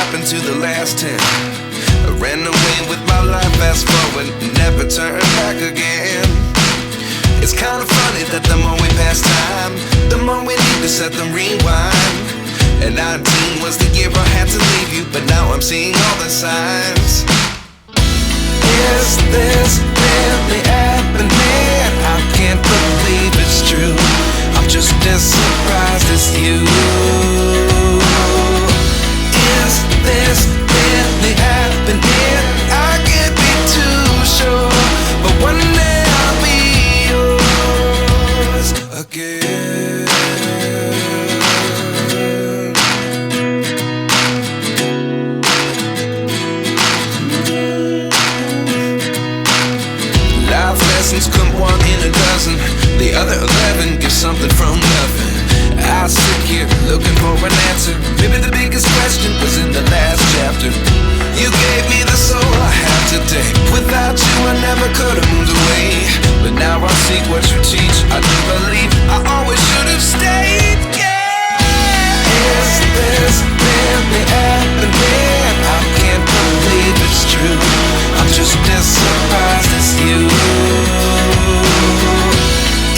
happened to the last 10? I ran away with my life, fast forward, never turn back again. It's kind of funny that the more we pass time, the more we need to set them rewind. And 19 was the year I had to leave you, but now I'm seeing all the signs. Is this really happening? I can't believe it's true. I'm just as surprised as you. Is this really happening? I can't be too sure, but one day I'll be yours again. Life lessons come one in a dozen, the other 11 give something from nothing. I sit here looking for an answer. Maybe the biggest question was in the last chapter. You gave me the soul I have today. Without you I never could have moved away, but now I seek what you teach. I do believe I always should have stayed. Yeah. Is this really happening? I can't believe it's true. I'm just as surprised as you.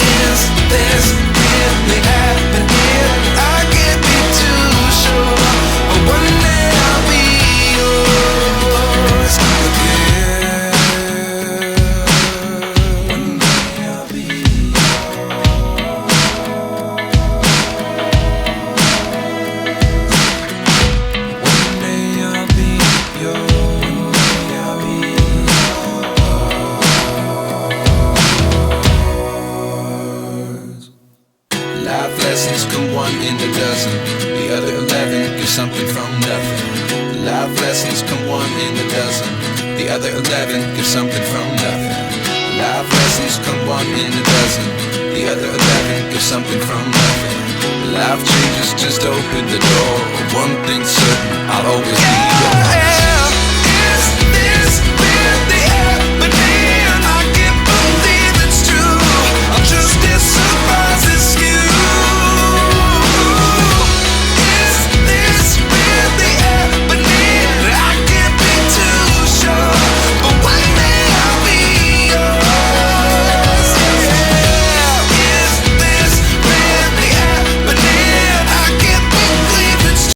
Is this really happening? I can't be too sure, but one day I'll be yours again. One day I'll be yours. One day I'll be yours. One day I'll be yours. Life lessons come one in a dozen, the other 11 give something from nothing. Life lessons come one in a dozen, the other 11 give something from nothing. Life lessons come one in a dozen, the other 11 give something from nothing. Life changes just open the door. One thing's certain, I'll always be yours.